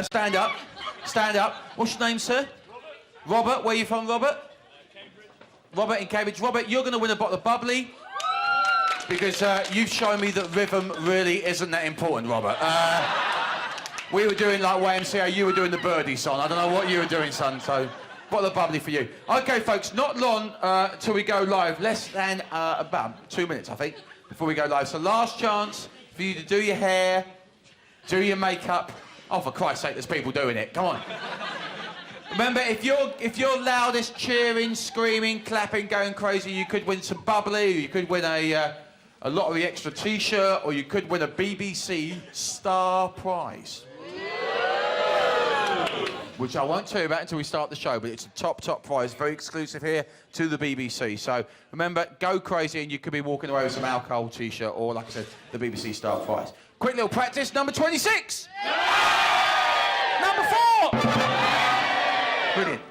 Stand up. Stand up. What's your name, sir? Robert. Where are you from, Robert? Robert in Cambridge. Robert, you're going to win a bottle of bubbly because you've shown me that rhythm really isn't that important, Robert. We were doing like YMCA, you were doing the Birdie song. I don't know what you were doing, son, so bottle of bubbly for you. OK, folks, not long till we go live. Less than about 2 minutes, I think, before we go live. So last chance for you to do your hair, do your makeup. Oh, for Christ's sake, there's people doing it. Come on. Remember, if you're loudest, cheering, screaming, clapping, going crazy, you could win some bubbly, or you could win a lottery extra T-shirt, or you could win a BBC Star Prize. Which I won't tell you about until we start the show, but it's a top prize, very exclusive here to the BBC. So remember, go crazy, and you could be walking away with some alcohol T-shirt, or like I said, the BBC Star Prize. Quick little practice, number 26. Number 4. Brilliant.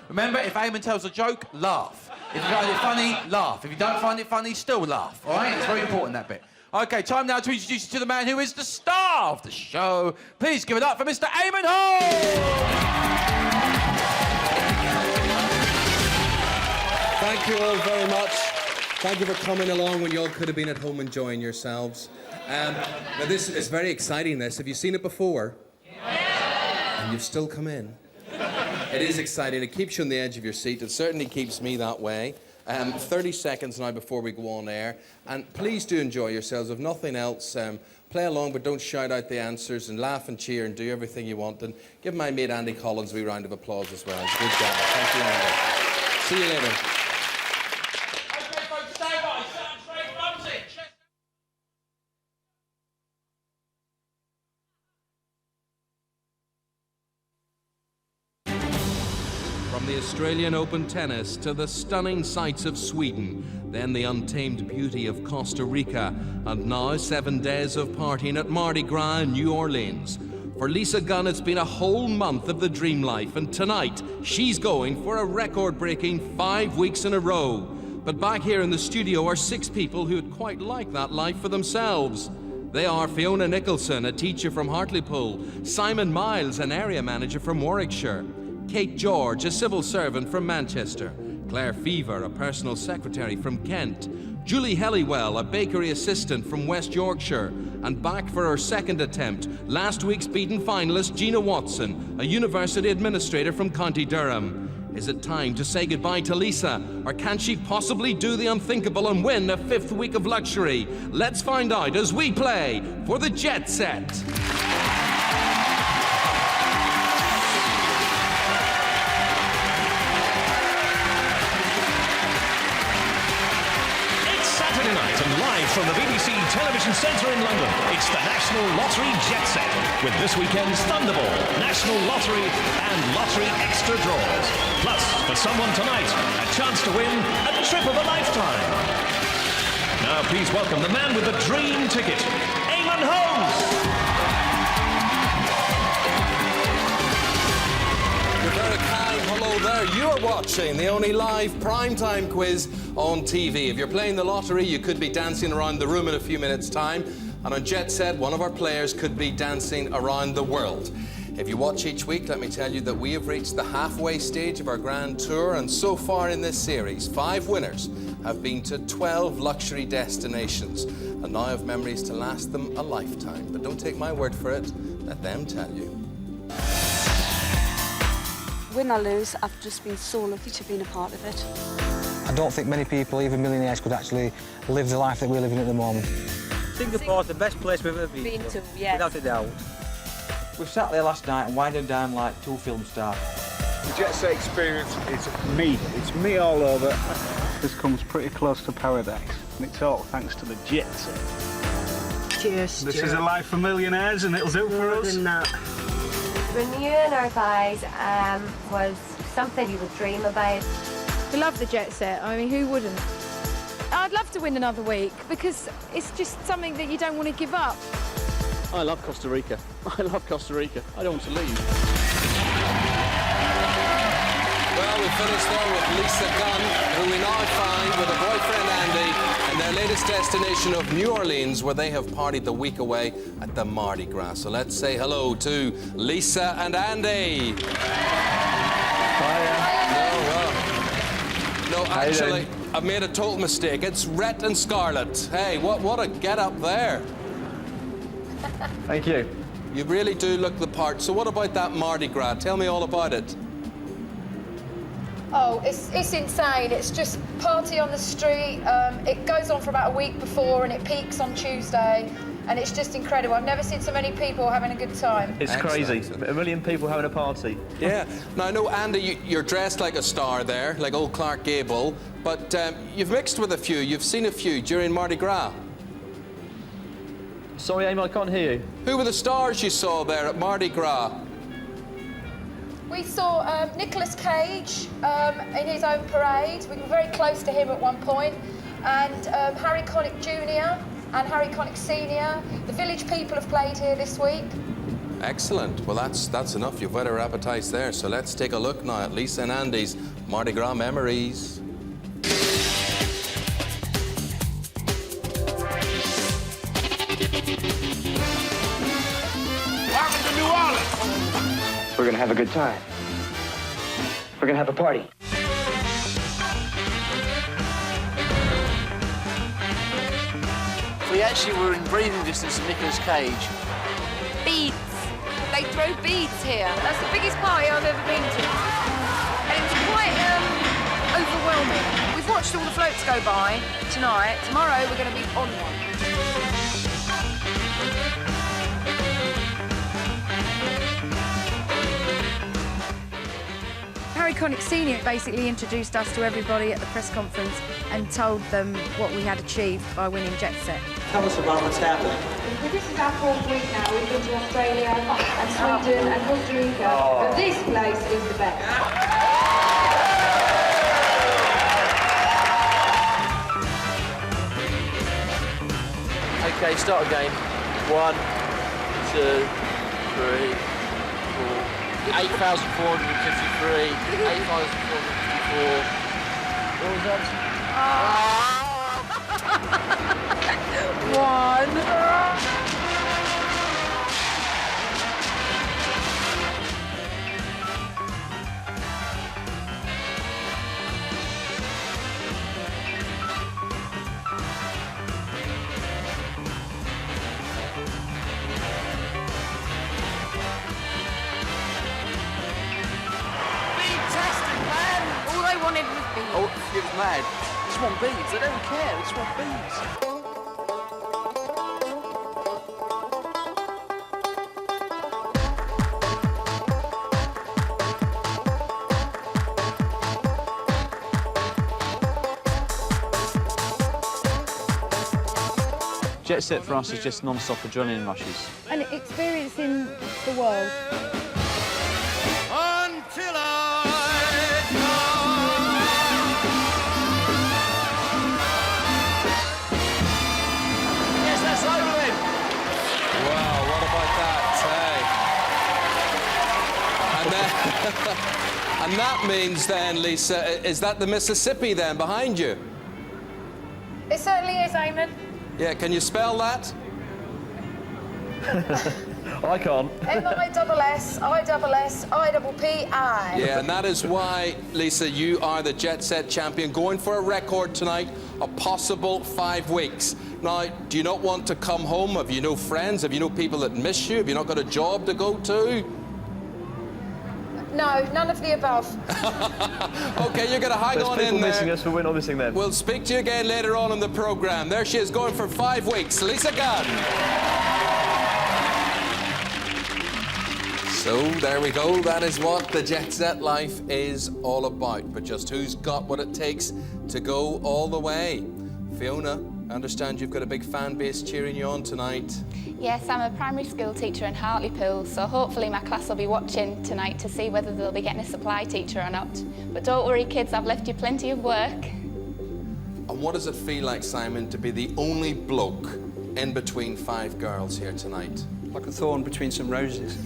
Remember, if Eamonn tells a joke, laugh. If you find it funny, laugh. If you don't find it funny, still laugh. All right? It's very important, that bit. OK, time now to introduce you to the man who is the star of the show. Please give it up for Mr. Eamonn Holmes! Thank you all very much. Thank you for coming along when you all could have been at home enjoying yourselves. Now, this is very exciting, this. Have you seen it before? Yeah. And you've still come in. It is exciting. It keeps you on the edge of your seat. It certainly keeps me that way. 30 seconds now before we go on air. And please do enjoy yourselves. If nothing else, play along, but don't shout out the answers, and laugh and cheer and do everything you want. And give my mate Andy Collins a wee round of applause as well. Good job. Thank you, Andy. See you later. OK, folks, stay by. Straight bums it. From the Australian Open tennis to the stunning sights of Sweden, then the untamed beauty of Costa Rica, and now 7 days of partying at Mardi Gras in New Orleans. For Lisa Gunn, it's been a whole month of the dream life, and tonight she's going for a record-breaking 5 weeks in a row. But back here in the studio are 6 people who'd quite like that life for themselves. They are Fiona Nicholson, a teacher from Hartlepool, Simon Miles, an area manager from Warwickshire, Kate George, a civil servant from Manchester, Claire Fever, a personal secretary from Kent, Julie Helliwell, a bakery assistant from West Yorkshire, and back for her second attempt, last week's beaten finalist Gina Watson, a university administrator from County Durham. Is it time to say goodbye to Lisa, or can she possibly do the unthinkable and win a 5th week of luxury? Let's find out as we play for the Jetset. From the BBC Television Centre in London, it's the National Lottery Jetset, with this weekend's Thunderball, National Lottery and Lottery Extra Draws. Plus, for someone tonight, a chance to win a trip of a lifetime. Now please welcome the man with the dream ticket, Eamonn Holmes! You're very kind. Hello there. You're watching the only live primetime quiz on TV. If you're playing the lottery, you could be dancing around the room in a few minutes' time. And on Jetset, one of our players could be dancing around the world. If you watch each week, let me tell you that we have reached the halfway stage of our grand tour. And so far in this series, 5 winners have been to 12 luxury destinations and now have memories to last them a lifetime. But don't take my word for it. Let them tell you. Win or lose, I've just been so lucky to have been a part of it. I don't think many people, even millionaires, could actually live the life that we're living at the moment. Singapore's the best place we've ever been to, yes. Without a doubt. We sat there last night and winded down like 2 film stars. The Jetset experience is me. It's me all over. This comes pretty close to paradise, and it's all thanks to the Jetset. Cheers. This is a life for millionaires, and it'll do for us. Renewing our vows was something you would dream about. We love the Jetset. I mean, who wouldn't? I'd love to win another week because it's just something that you don't want to give up. I love Costa Rica. I love Costa Rica. I don't want to leave. Well, we finished there with Lisa Gunn, who we now find with her boyfriend Andy, and their latest destination of New Orleans, where they have partied the week away at the Mardi Gras. So let's say hello to Lisa and Andy. No, actually, I've made a total mistake. It's Rhett and Scarlett. Hey, what a get-up there. Thank you. You really do look the part. So what about that Mardi Gras? Tell me all about it. Oh, it's insane. It's just party on the street. It goes on for about a week before and it peaks on Tuesday. And it's just incredible. I've never seen so many people having a good time. It's crazy. A million people having a party. Yeah. Now, I know, Andy, you're dressed like a star there, like old Clark Gable, but you've mixed with a few. You've seen a few during Mardi Gras. Sorry, Eamonn, I can't hear you. Who were the stars you saw there at Mardi Gras? We saw Nicolas Cage in his own parade. We were very close to him at one point. And Harry Connick Jr. and Harry Connick Sr. The Village People have played here this week. Excellent. Well, that's enough. You've whet our appetites there. So let's take a look now at Lisa and Andy's Mardi Gras memories. Welcome to New Orleans. We're gonna have a good time. We're gonna have a party. We actually were in breathing distance of Nicolas Cage. Beads. They throw beads here. That's the biggest party I've ever been to. And it was quite overwhelming. We've watched all the floats go by tonight. Tomorrow we're going to be on one. Harry Connick Sr. basically introduced us to everybody at the press conference and told them what we had achieved by winning Jetset. Tell us about what's happening. Well, this is our 4th week now. We've been to Australia and Sweden and Costa Rica. But this place is the best. Okay, start again. 1, 2, 3, 4. 8,453, 8,454. What was that? 1. Oh, it was mad. They just want beads. They don't care. They just want beads. Jetset for us is just non-stop adrenaline rushes. And experiencing the world. Until I And that means then, Lisa, is that the Mississippi then behind you? It certainly is, Eamonn. Yeah, can you spell that? I can't. M-I-S-S-I-S-S-I-P-P-I. Yeah, and that is why, Lisa, you are the Jetset champion, going for a record tonight, a possible 5 weeks. Now, do you not want to come home? Have you no friends? Have you no people that miss you? Have you not got a job to go to? No, none of the above. Okay, you're going to hang on in there. There's people missing us, but we're not missing them. We'll speak to you again later on in the programme. There she is, going for 5 weeks. Lisa Gunn. So, there we go. That is what the Jetset life is all about. But just who's got what it takes to go all the way? Fiona, I understand you've got a big fan base cheering you on tonight. Yes, I'm a primary school teacher in Hartlepool, so hopefully my class will be watching tonight to see whether they'll be getting a supply teacher or not. But don't worry, kids, I've left you plenty of work. And what does it feel like, Simon, to be the only bloke in between 5 girls here tonight? Like a thorn between some roses.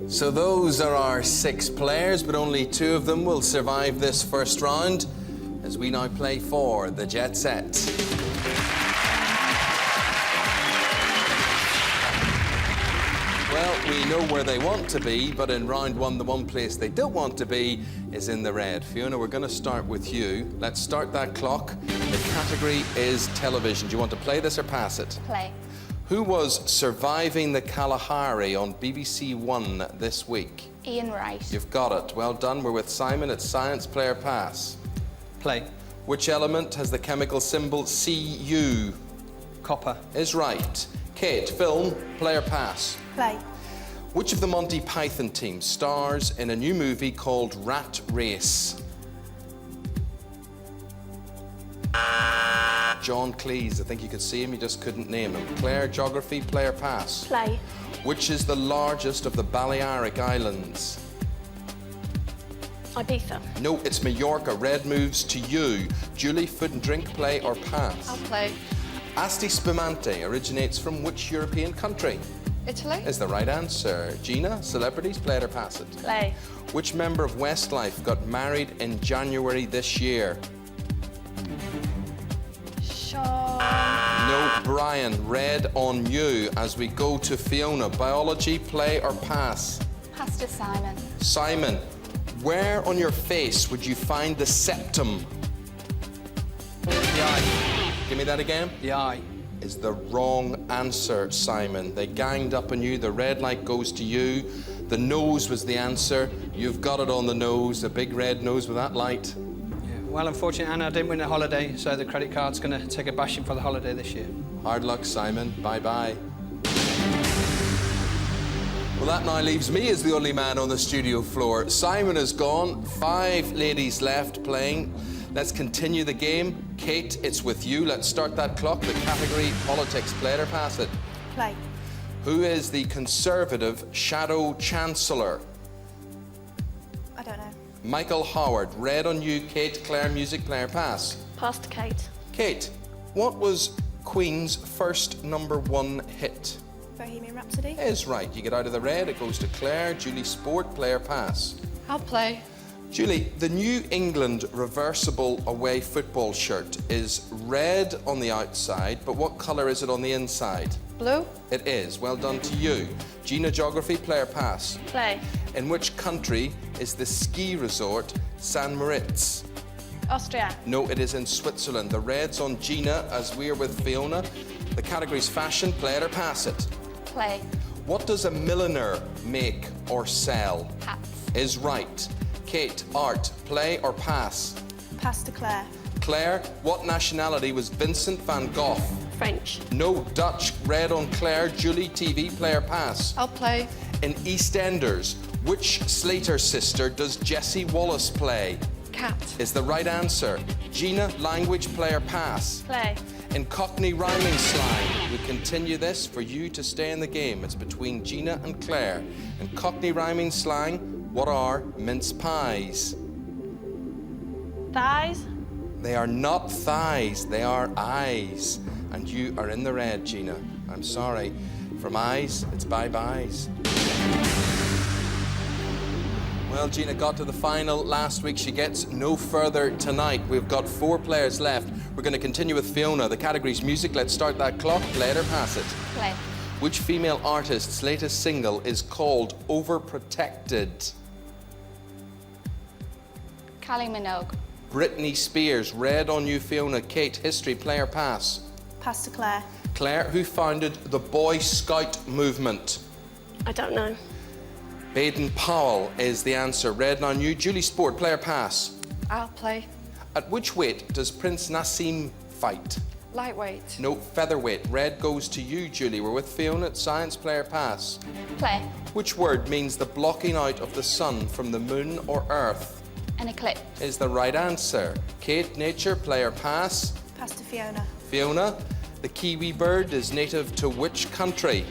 So those are our 6 players, but only 2 of them will survive this first round. as we now play for the Jetset. Well, we know where they want to be, but in round one, the one place they don't want to be is in the red. Fiona, we're going to start with you. Let's start that clock. The category is television. Do you want to play this or pass it? Play. Who was surviving the Kalahari on BBC One this week? Ian Wright. You've got it. Well done. We're with Simon. It's science, player pass. Play. Which element has the chemical symbol Cu? Copper. Is right. Kate, film, player pass. Play. Which of the Monty Python team stars in a new movie called Rat Race? John Cleese. I think you could see him, you just couldn't name him. Claire, geography, player pass. Play. Which is the largest of the Balearic Islands? Ibiza. No, it's Mallorca. Red moves to you. Julie, food and drink, play or pass? I'll play. Asti spumante originates from which European country? Italy. Is the right answer. Gina, celebrities, play it or pass it? Play. Which member of Westlife got married in January this year? Sean. No, Brian. Red on you as we go to Fiona. Biology, play or pass? Pass to Simon. Simon, where on your face would you find the septum? The eye. Give me that again. The eye. Is the wrong answer, Simon. They ganged up on you. The red light goes to you. The nose was the answer. You've got it on the nose, a big red nose with that light. Yeah. Well, unfortunately, Anna, I didn't win a holiday, so the credit card's going to take a bashing for the holiday this year. Hard luck, Simon. Bye-bye. Well, that now leaves me as the only man on the studio floor. Simon is gone. 5 ladies left playing. Let's continue the game. Kate, it's with you. Let's start that clock. The category, politics. Play it or pass it? Play. Who is the Conservative Shadow Chancellor? I don't know. Michael Howard. Red on you. Kate, Claire, music, player, pass. Pass to Kate. Kate, what was Queen's first #1 hit? Bohemian Rhapsody. Is right. You get out of the red. It goes to Claire. Julie, sport, player, pass. I'll play. Julie, the New England reversible away football shirt is red on the outside, but what colour is it on the inside? Blue. It is. Well done to you. Gina, geography, player, pass. Play. In which country is the ski resort San Moritz? Austria. No, it is in Switzerland. The red's on Gina as we're with Fiona. The category's fashion, play it or pass it? Play. What does a milliner make or sell? Hats. Is right. Kate, art, play or pass? Pass to Claire. Claire, what nationality was Vincent van Gogh? French. No, Dutch. Red on Claire. Julie, TV, player, pass. I'll play. In EastEnders, which Slater sister does Jessie Wallace play? Cat. Is the right answer. Gina, language, player, pass. Play. In Cockney rhyming slang, we continue this for you to stay in the game. It's between Gina and Claire. In Cockney rhyming slang, what are mince pies? Thighs. They are not thighs, they are eyes. And you are in the red, Gina. I'm sorry. From eyes, it's bye-byes. Well, Gina got to the final last week. She gets no further tonight. We've got 4 players left. We're going to continue with Fiona. The category's music. Let's start that clock. Play it or pass it? Play. Which female artist's latest single is called Overprotected? Kylie Minogue. Britney Spears. Red on you, Fiona. Kate, history, play or pass? Pass to Claire. Claire, who founded the Boy Scout movement? I don't know. Baden Powell is the answer. Red on you. Julie, sport, play or pass? I'll play. At which weight does Prince Nassim fight? Lightweight. No, featherweight. Red goes to you, Julie. We're with Fiona at science, player, pass. Play. Which word means the blocking out of the sun from the moon or earth? An eclipse. Is the right answer. Kate, nature, player, pass. Pass to Fiona. Fiona, the kiwi bird is native to which country?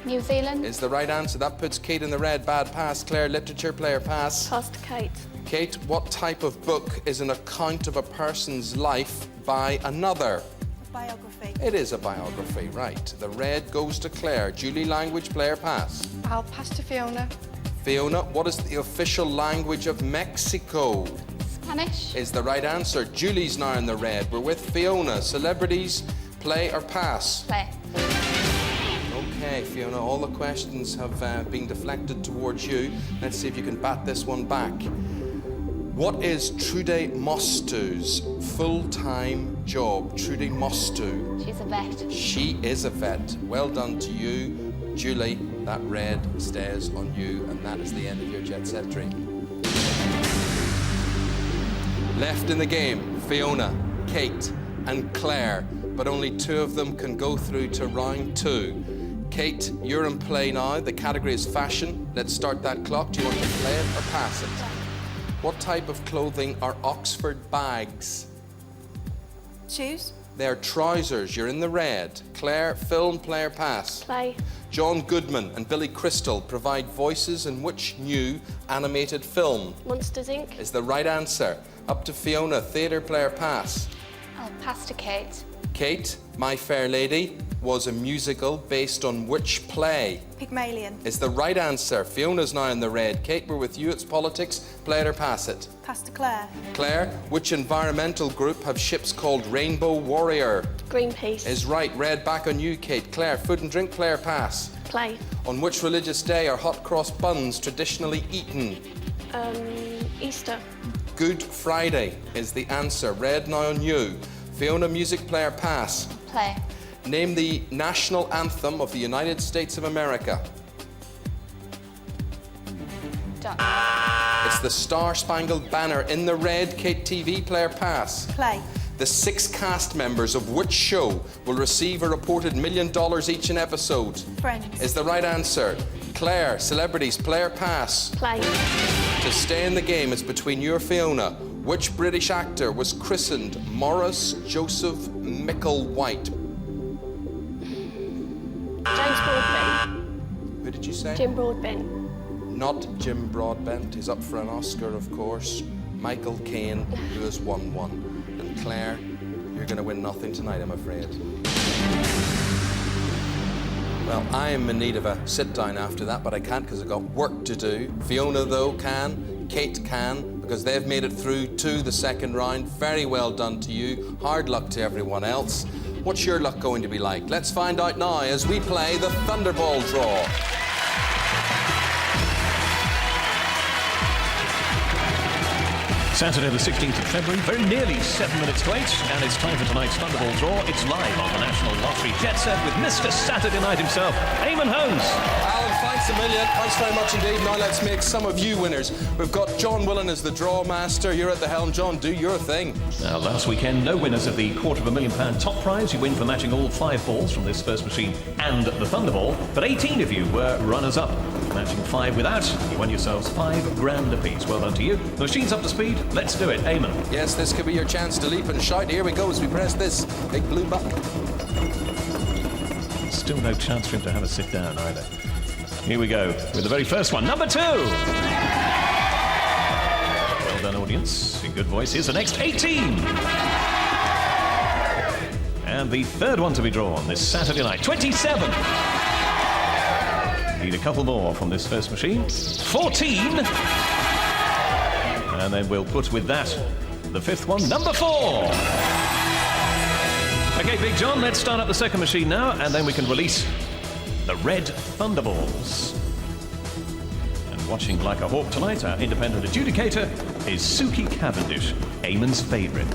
New Zealand. Is the right answer. That puts Kate in the red. Bad pass. Claire, literature, player, pass. Pass to Kate. Kate, what type of book is an account of a person's life by another? Biography. It is a biography, right. The red goes to Claire. Julie, language, player, pass. I'll pass to Fiona. Fiona, what is the official language of Mexico? Spanish. is the right answer. Julie's now in the red. We're with Fiona. Celebrities, play or pass? Play. Okay, Fiona, all the questions have been deflected towards you. Let's see if you can bat this one back. What is Trude Mostu's full-time job? Trude Mostu. She's a vet. She is a vet. Well done to you. Julie, that red stays on you, and that is the end of your Jet Set dream. Left in the game, Fiona, Kate, and Claire, but only 2 of them can go through to round 2. Kate, you're in play now. The category is fashion. Let's start that clock. Do you want to play it or pass it? What type of clothing are Oxford bags? Shoes. They're trousers. You're in the red. Claire, film, play or pass? Play. John Goodman and Billy Crystal provide voices in which new animated film? Monsters Inc. Is the right answer. Up to Fiona, theatre, play or pass? I'll pass to Kate. Kate, My Fair Lady was a musical based on which play? Pygmalion. Is the right answer. Fiona's now in the red. Kate, we're with you. It's politics. Play it or pass it? Pass to Claire. Claire, which environmental group have ships called Rainbow Warrior? Greenpeace. Is right. Red back on you, Kate. Claire, food and drink, play or pass? Play. On which religious day are hot cross buns traditionally eaten? Easter. Good Friday is the answer. Red now on you. Fiona, music, play or pass? Play. Name the national anthem of the United States of America. Done. It's the Star Spangled Banner. In the red, Kate, TV, play or pass? Play. The 6 cast members of which show will receive a reported $1 million each an episode? Friends. Is the right answer. Claire, celebrities, play or pass? Play. To stay in the game, it's between you or Fiona. Which British actor was christened Morris Joseph Micklewhite? James Broadbent. Who did you say? Jim Broadbent. Not Jim Broadbent. He's up for an Oscar, of course. Michael Caine, who has won one. And Claire, you're going to win nothing tonight, I'm afraid. Well, I am in need of a sit-down after that, but I can't because I've got work to do. Fiona, though, can. Kate can, because they've made it through to the second round. Very well done to you. Hard luck to everyone else. What's your luck going to be like? Let's find out now as we play the Thunderball Draw. Saturday the 16th of February, very nearly 7 minutes to 8, and it's time for tonight's Thunderball Draw. It's live on the National Lottery Jet Set with Mr. Saturday Night himself, Eamonn Holmes. Alan, thanks a million. Thanks very much indeed. Now let's make some of you winners. We've got John Willen as the draw master. You're at the helm. John, do your thing. Now, last weekend, no winners of the £250,000 top prize. You win for matching all 5 balls from this first machine and the Thunderball, but 18 of you were runners-up. Matching 5 without, you won yourselves £5,000 apiece. Well done to you. The machine's up to speed. Let's do it. Eamonn. Yes, this could be your chance to leap and shout. Here we go as we press this big blue button. Still no chance for him to have a sit down either. Here we go with the very first one. Number 2. Well done, audience. In good voice. Here's the next 18. And the third one to be drawn this Saturday night. 27. Need a couple more from this first machine. 14. And then we'll put with that the 5th one, number 4. Okay, Big John, let's start up the second machine now, and then we can release the red Thunderballs. And watching like a hawk tonight, our independent adjudicator is Suki Cavendish, Eamonn's favourite.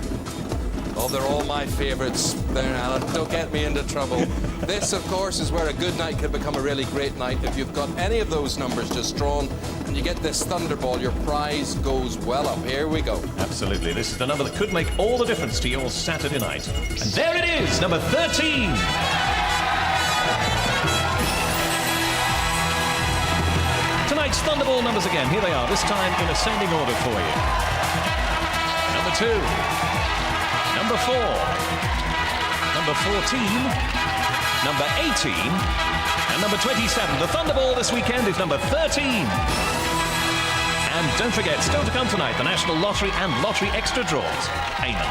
Oh, they're all my favourites there, Alan. Don't get me into trouble. This, of course, is where a good night can become a really great night. If you've got any of those numbers just drawn and you get this Thunderball, your prize goes well up. Here we go. Absolutely. This is the number that could make all the difference to your Saturday night. And there it is, number 13. Tonight's Thunderball numbers again. Here they are, this time in ascending order for you. Number 2. Number 4, number 14, number 18, and number 27. The Thunderball this weekend is number 13. And don't forget, still to come tonight, the National Lottery and Lottery Extra Draws. Eamonn.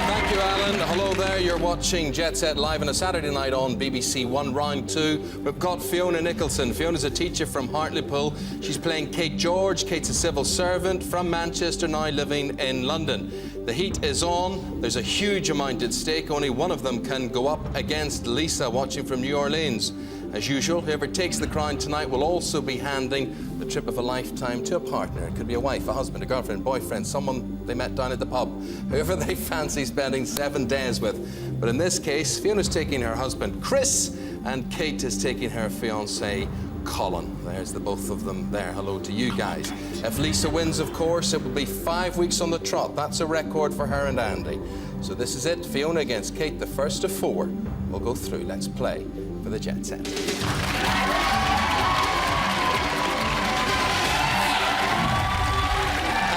Thank Thank you, Alan. Hello there. You're watching Jetset live on a Saturday night on BBC One, round 2. We've got Fiona Nicholson. Fiona's a teacher from Hartlepool. She's playing Kate George. Kate's a civil servant from Manchester, now living in London. The heat is on. There's a huge amount at stake. Only one of them can go up against Lisa, watching from New Orleans. As usual, whoever takes the crown tonight will also be handing the trip of a lifetime to a partner. It could be a wife, a husband, a girlfriend, boyfriend, someone they met down at the pub, whoever they fancy spending 7 days with. But in this case, Fiona's taking her husband, Chris, and Kate is taking her fiancé, Colin. There's the both of them there. Hello to you guys. If Lisa wins, of course, it will be 5 weeks on the trot. That's a record for her and Andy. So this is it. Fiona against Kate, the first of 4. We'll go through. Let's play for the Jetset.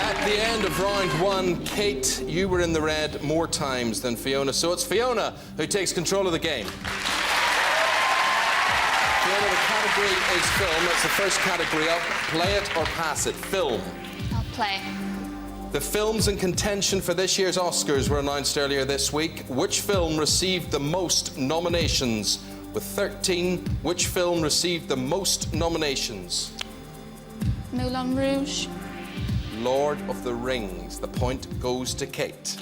At the end of round 1, Kate, you were in the red more times than Fiona, so it's Fiona who takes control of the game. Fiona, the category is film. That's the first category up. Play it or pass it. Film. I'll play. The films in contention for this year's Oscars were announced earlier this week. Which film received the most nominations? With 13, which film received the most nominations? Moulin Rouge. Lord of the Rings. The point goes to Kate.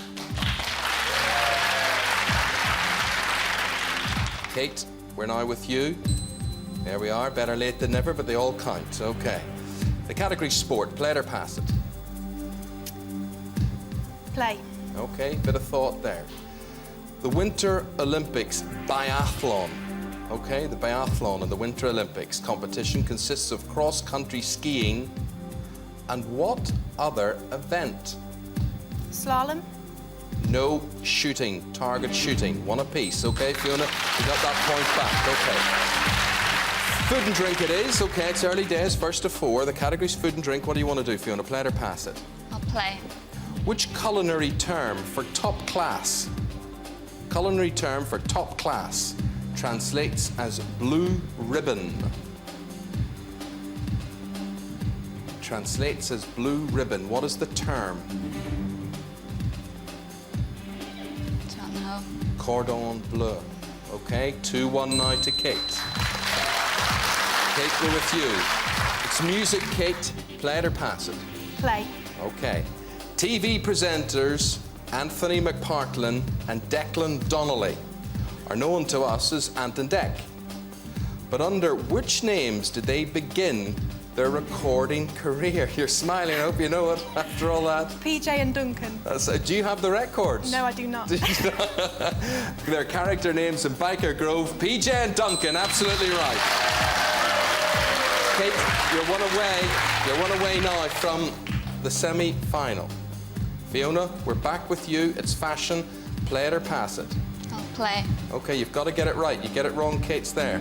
Kate, we're now with you. There we are. Better late than never, but they all count. Okay. The category sport. Play it or pass it? Play. Okay, bit of thought there. The Winter Olympics biathlon. Okay, the biathlon and the Winter Olympics competition consists of cross-country skiing and what other event? Slalom. No shooting, target shooting. One apiece, okay, Fiona? You got that point back, okay. Food and drink it is, okay, it's early days, first of 4. The category's food and drink. What do you want to do, Fiona? Play it or pass it? I'll play. Which culinary term for top class? Culinary term for top class translates as blue ribbon. Translates as blue ribbon. What is the term? Don't know. Cordon bleu. Okay, 2-1 now to Kate. Kate, we're with you. It's music, Kate. Play it or pass it? Play. Okay. TV presenters Anthony McPartlin and Declan Donnelly are known to us as Ant and Dec. But under which names did they begin their recording career? You're smiling, I hope you know it after all that. PJ and Duncan. Do you have the records? No, I do not. Their character names in Biker Grove, PJ and Duncan, absolutely right. Kate, you're one away now from the semi-final. Fiona, we're back with you. It's fashion. Play it or pass it? I'll play. Okay, you've got to get it right. You get it wrong, Kate's there.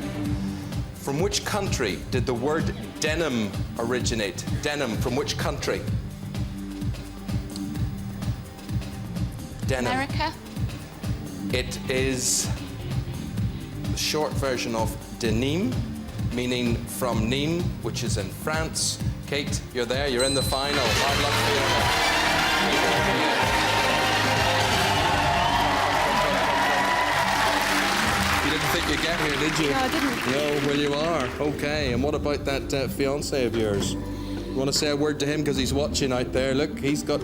From which country did the word denim originate? Denim, from which country? Denim. America. It is the short version of denim, meaning from Nîmes, which is in France. Kate, you're there. You're in the final. Hard luck, Fiona. You didn't think you'd get here, did you? No, I didn't. No, well, you are. Okay, and what about that fiancé of yours? You want to say a word to him because he's watching out there? Look, he's the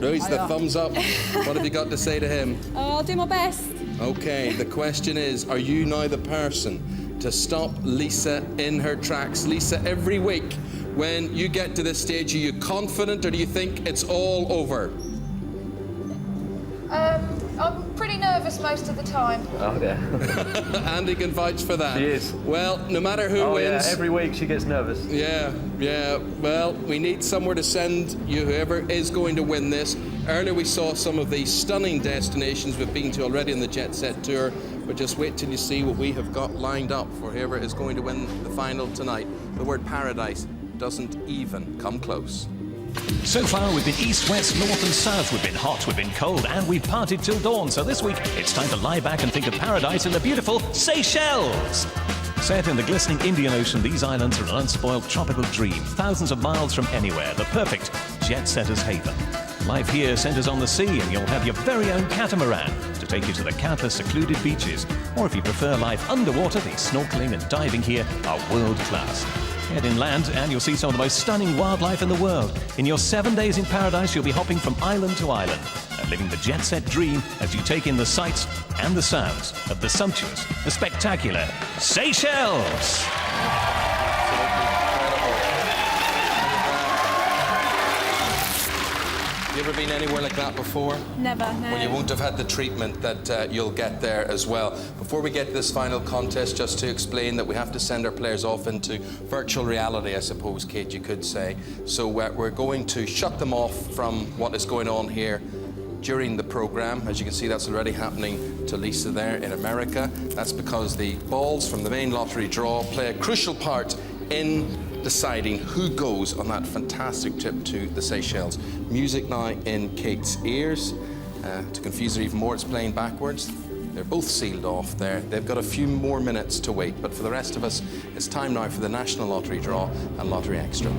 thumbs up. What have you got to say to him? I'll do my best. Okay, the question is, are you now the person to stop Lisa in her tracks? Lisa, every week when you get to this stage, are you confident or do you think it's all over? I'm pretty nervous most of the time. Oh, yeah. Andy can vouch for that. She is. Well, no matter who wins... Yeah, every week she gets nervous. Yeah. Well, we need somewhere to send you, whoever is going to win this. Earlier we saw some of the stunning destinations we've been to already on the Jetset tour, but just wait till you see what we have got lined up for whoever is going to win the final tonight. The word paradise doesn't even come close. So far, we've been east, west, north and south. We've been hot, we've been cold, and we've partied till dawn. So this week, it's time to lie back and think of paradise in the beautiful Seychelles. Set in the glistening Indian Ocean, these islands are an unspoiled tropical dream, thousands of miles from anywhere, the perfect jet-setter's haven. Life here centres on the sea, and you'll have your very own catamaran to take you to the countless secluded beaches. Or if you prefer life underwater, the snorkeling and diving here are world class. Head inland and you'll see some of the most stunning wildlife in the world. In your 7 days in paradise, you'll be hopping from island to island and living the jet set dream as you take in the sights and the sounds of the sumptuous, the spectacular Seychelles. You ever been anywhere like that before? Never, no. Well, you won't have had the treatment that you'll get there as well. Before we get to this final contest, just to explain that we have to send our players off into virtual reality, I suppose, Kate, you could say. So we're going to shut them off from what is going on here during the programme. As you can see, that's already happening to Lisa there in America. That's because the balls from the main lottery draw play a crucial part in deciding who goes on that fantastic trip to the Seychelles. Music now in Kate's ears. To confuse her even more, it's playing backwards. They're both sealed off there. They've got a few more minutes to wait, but for the rest of us, it's time now for the National Lottery Draw and Lottery Extra.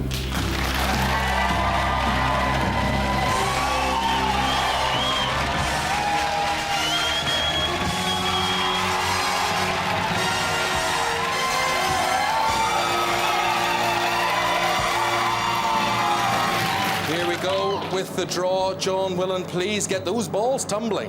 With the draw, John Willen, please get those balls tumbling.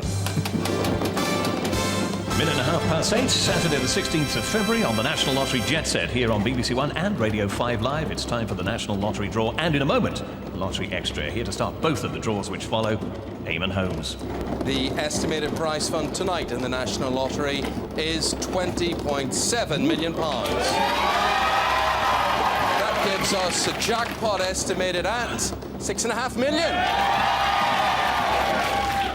Minute and a half past 8, Saturday the 16th of February on the National Lottery Jetset here on BBC One and Radio 5 Live. It's time for the National Lottery Draw and in a moment, Lottery Extra. Here to start both of the draws which follow, Eamonn Holmes. The estimated prize fund tonight in the National Lottery is £20.7 million. That gives us a jackpot estimated at $6.5 million.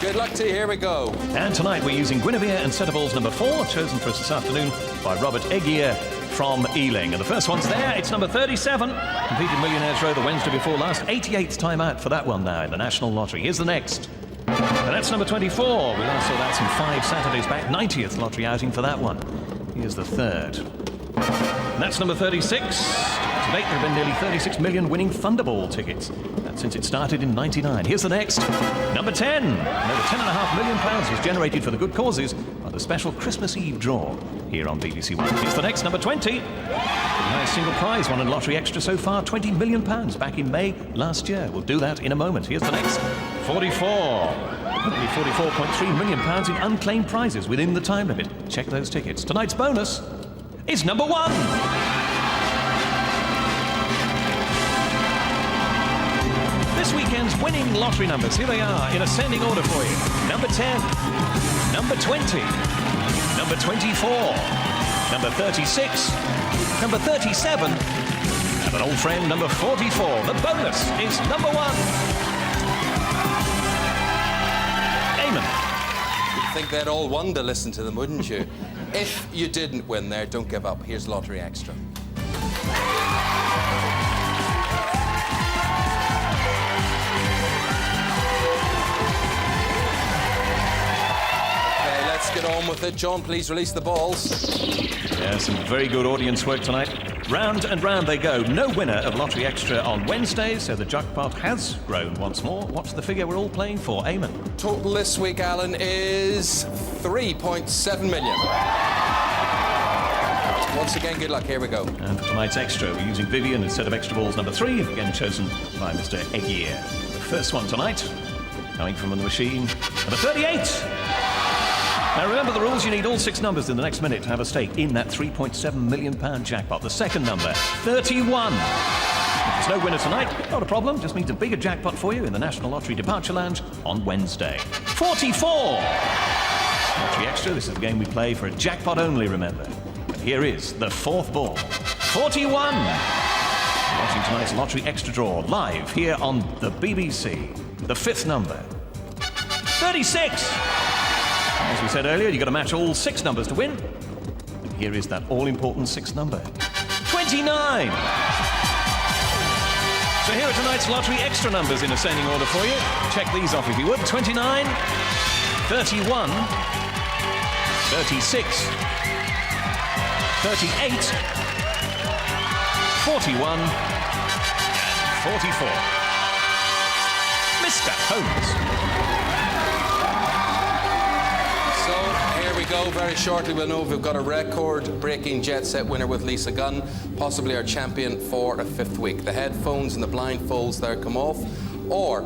Good luck to you. Here we go. And tonight we're using Guinevere and set of balls number 4, chosen for us this afternoon by Robert Egier from Ealing. And the first one's there. It's number 37. Completed Millionaires Row the Wednesday before last. 88th time out for that one now in the National Lottery. Here's the next. And that's number 24. We last saw that some 5 Saturdays back. 90th lottery outing for that one. Here's the third. And that's number 36. To date, there have been nearly 36 million winning Thunderball tickets. That's since it started in '99. Here's the next. Number 10. Over £10.5 million was generated for the good causes by the special Christmas Eve draw here on BBC One. Here's the next. Number 20. Nice single prize won in Lottery Extra so far. £20 million back in May last year. We'll do that in a moment. Here's the next. 44. Nearly £44.3 million in unclaimed prizes within the time limit. Check those tickets. Tonight's bonus is number 1. This weekend's winning lottery numbers, here they are, in ascending order for you. Number 10, number 20, number 24, number 36, number 37, and an old friend, number 44. The bonus is number 1. Eamonn. You'd think they'd all won to listen to them, wouldn't you? If you didn't win there, don't give up. Here's Lottery Extra. Get on with it. John, please release the balls. Yeah, some very good audience work tonight. Round and round they go. No winner of Lottery Extra on Wednesday, so the jackpot has grown once more. What's the figure we're all playing for, Eamonn? Total this week, Alan, is £3.7 million. Once again, good luck. Here we go. And for tonight's extra, we're using Vivian instead of extra balls number 3, again chosen by Mr. Egier. The first one tonight, coming from the machine, number 38. Now remember the rules, you need all 6 numbers in the next minute to have a stake in that £3.7 million jackpot. The second number, 31. If there's no winner tonight, not a problem, just means a bigger jackpot for you in the National Lottery Departure Lounge on Wednesday. 44. Lottery Extra, this is the game we play for a jackpot only, remember. And here is the 4th ball, 41. Watching tonight's Lottery Extra draw live here on the BBC. The 5th number, 36. As we said earlier, you've got to match all 6 numbers to win. And here is that all-important 6th number, 29. So here are tonight's Lottery Extra numbers in ascending order for you. Check these off if you would. 29, 31, 36, 38, 41, and 44. Mr. Holmes. So here we go. Very shortly we'll know if we've got a record-breaking Jet Set winner with Lisa Gunn, possibly our champion for a 5th week. The headphones and the blindfolds there come off, or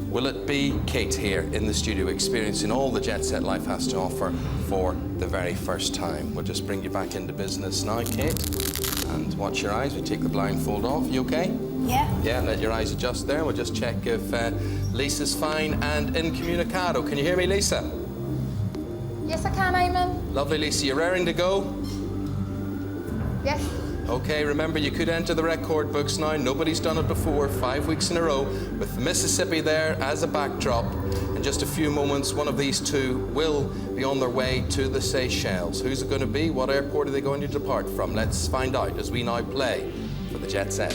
will it be Kate here in the studio experiencing all the Jet Set life has to offer for the very first time? We'll just bring you back into business now, Kate. And watch your eyes. We take the blindfold off. You okay? Yeah. Yeah, let your eyes adjust there. We'll just check if Lisa's fine and incommunicado. Can you hear me, Lisa? Yes, I can, Eamonn. Lovely, Lisa. You're raring to go? Yes. Okay, remember you could enter the record books now. Nobody's done it before, 5 weeks in a row, with Mississippi there as a backdrop. In just a few moments, one of these two will be on their way to the Seychelles. Who's it going to be? What airport are they going to depart from? Let's find out as we now play for the Jet Set.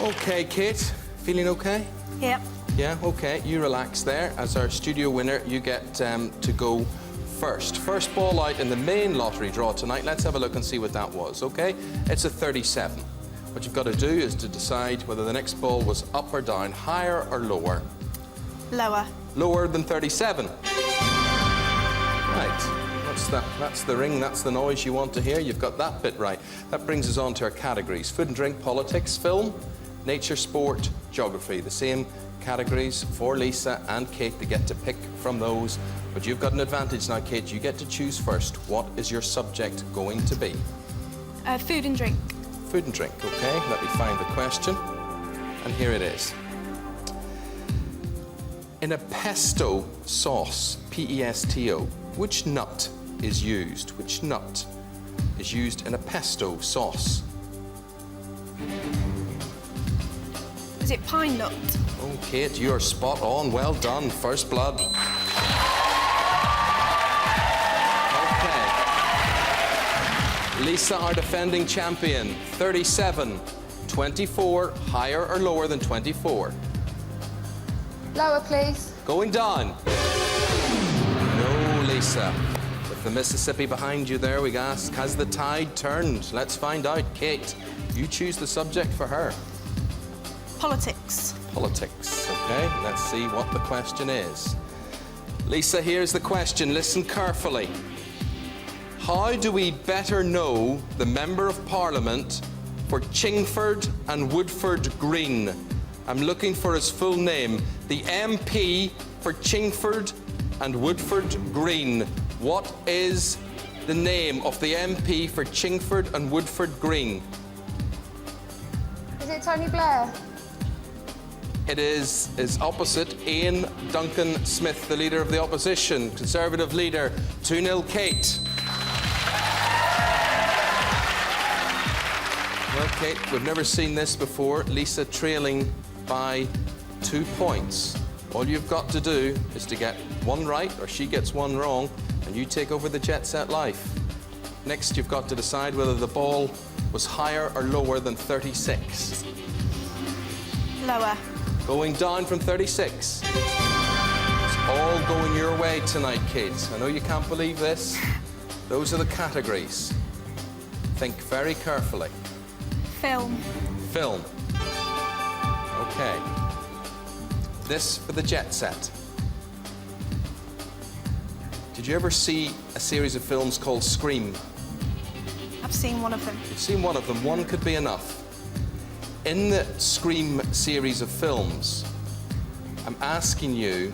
Okay, Kate, feeling okay? Yep. Yeah, okay, you relax there. As our studio winner, you get to go first. First ball out in the main lottery draw tonight. Let's have a look and see what that was, okay? It's a 37. What you've got to do is to decide whether the next ball was up or down, higher or lower. Lower. Lower than 37. Right, what's that? That's the ring, that's the noise you want to hear. You've got that bit right. That brings us on to our categories. Food and drink, politics, film, nature, sport, geography. The same categories for Lisa and Kate. They get to pick from those. But you've got an advantage now, Kate. You get to choose first. What is your subject going to be? Food and drink. Food and drink, okay. Let me find the question. And here it is. In a pesto sauce, P-E-S-T-O, which nut is used? Which nut is used in a pesto sauce? Is it pine nut? Oh, Kate, you are spot on. Well done. First blood. Okay. Lisa, our defending champion. 37. 24. Higher or lower than 24? Lower, please. Going down. No, Lisa. With the Mississippi behind you there, we ask, has the tide turned? Let's find out. Kate, you choose the subject for her. Politics. Politics, okay? Let's see what the question is. Lisa, here's the question. Listen carefully. How do we better know the Member of Parliament for Chingford and Woodford Green? I'm looking for his full name. The MP for Chingford and Woodford Green. What is the name of the MP for Chingford and Woodford Green? Is it Tony Blair? It is his opposite, Ian Duncan Smith, the leader of the opposition, Conservative leader. 2-0, Kate. Well, Kate, we've never seen this before. Lisa trailing by 2 points. All you've got to do is to get one right, or she gets one wrong, and you take over the Jet Set life. Next, you've got to decide whether the ball was higher or lower than 36. Lower. Going down from 36. It's all going your way tonight, Kate. I know you can't believe this. Those are the categories. Think very carefully. Film. Film. Okay. This for the Jet Set. Did you ever see a series of films called Scream? I've seen one of them. You've seen one of them. One could be enough. In the Scream series of films, I'm asking you,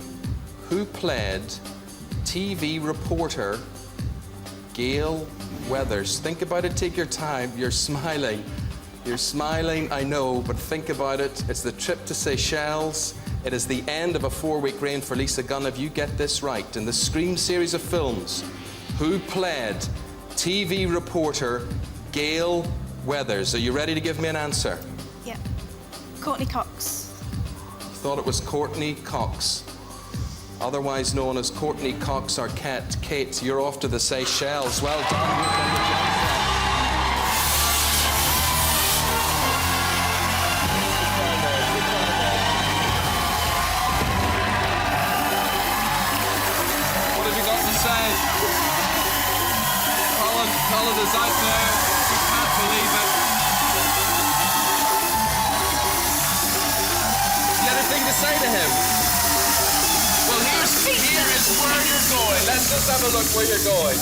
who played TV reporter Gail Weathers? Think about it, take your time. You're smiling. You're smiling, I know, but think about it. It's the trip to Seychelles. It is the end of a 4-week reign for Lisa Gunn. If you get this right, in the Scream series of films, who played TV reporter Gail Weathers? Are you ready to give me an answer? Yeah. Courtney Cox. You thought it was Courtney Cox, otherwise known as Courtney Cox Arquette. Kate, you're off to the Seychelles. Well done. What have you got to say? Oh, Colin is out there. You can't believe it. You got anything to say to him? Well, here is where you're going. Let's just have a look where you're going.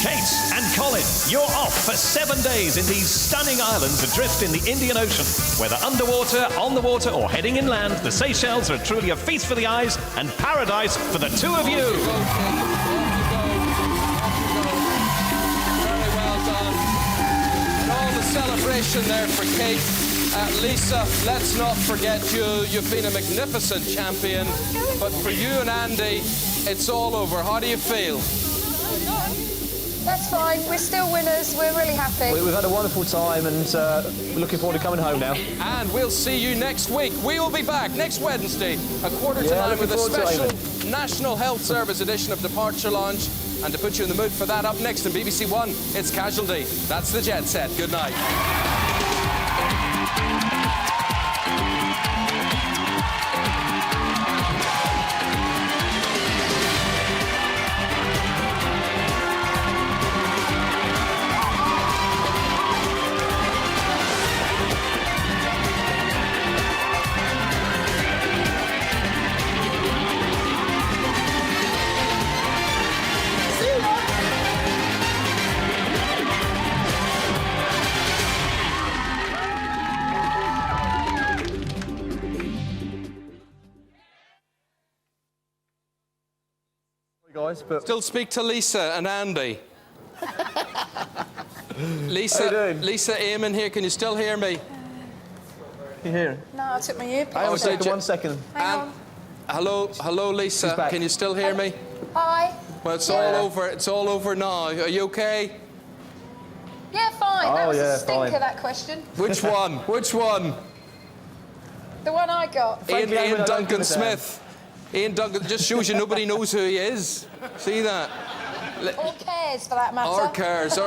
Kate and Colin, you're off for 7 days in these stunning islands adrift in the Indian Ocean. Whether underwater, on the water, or heading inland, the Seychelles are truly a feast for the eyes and paradise for the two of you. Very well done. And all the celebration there for Kate. Lisa, let's not forget you. You've been a magnificent champion. But for you and Andy, it's all over. How do you feel? That's fine. We're still winners. We're really happy. We've had a wonderful time and we're looking forward to coming home now. And we'll see you next week. We will be back next Wednesday, 8:45 with a special National Health Service edition of Departure Lounge. And to put you in the mood for that, up next on BBC One, it's Casualty. That's the Jet Set. Good night. Guys, but still speak to Lisa and Andy. Lisa, Eamonn here. Can you still hear me? Can you hear? No, I took my earpiece. I will take 1 second. Hang on. Hello, Lisa. Can you still hear me? Hi. Well, it's all over. It's all over now. Are you okay? Yeah, fine. That was a stinker, fine. that question. Which one? Which one? The one I got. Ian Duncan Smith. Ian Duncan just shows you nobody knows who he is. See that? Or cares, for that matter. Or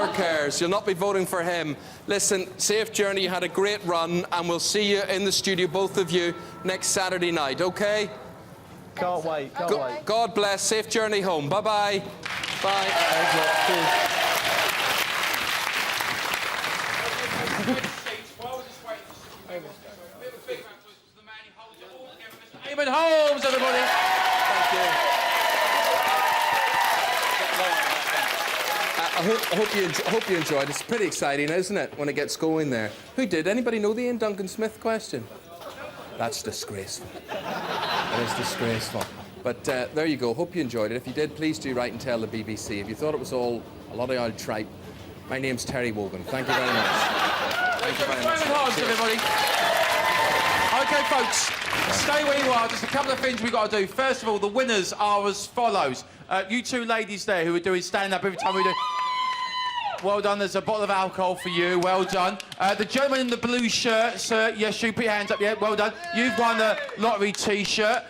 cares. You'll not be voting for him. Listen, safe journey. You had a great run, and we'll see you in the studio, both of you, next Saturday night, okay? Can't wait. God bless. Safe journey home. Bye-bye. Bye. Eamonn Holmes, everybody. Thank you. I hope you enjoyed. It's pretty exciting, isn't it, when it gets going there? Who did? Anybody know the Ian Duncan Smith question? That's disgraceful. That is disgraceful. But there you go. Hope you enjoyed it. If you did, please do write and tell the BBC. If you thought it was all a lot of old tripe, my name's Terry Wogan. Thank you very much. Thank you very much. Eamonn Holmes, everybody. OK, folks, stay where you are. Just a couple of things we've got to do. First of all, the winners are as follows. You two ladies there who are doing stand-up every time we do... Well done. There's a bottle of alcohol for you. Well done. The gentleman in the blue shirt, sir. Yes, you put your hands up. Yeah, well done. You've won the lottery T-shirt.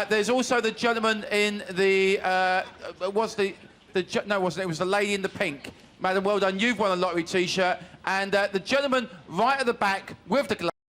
There's also the gentleman in the... no, it wasn't. It was the lady in the pink. Madam, well done. You've won a lottery T-shirt. And the gentleman right at the back with the...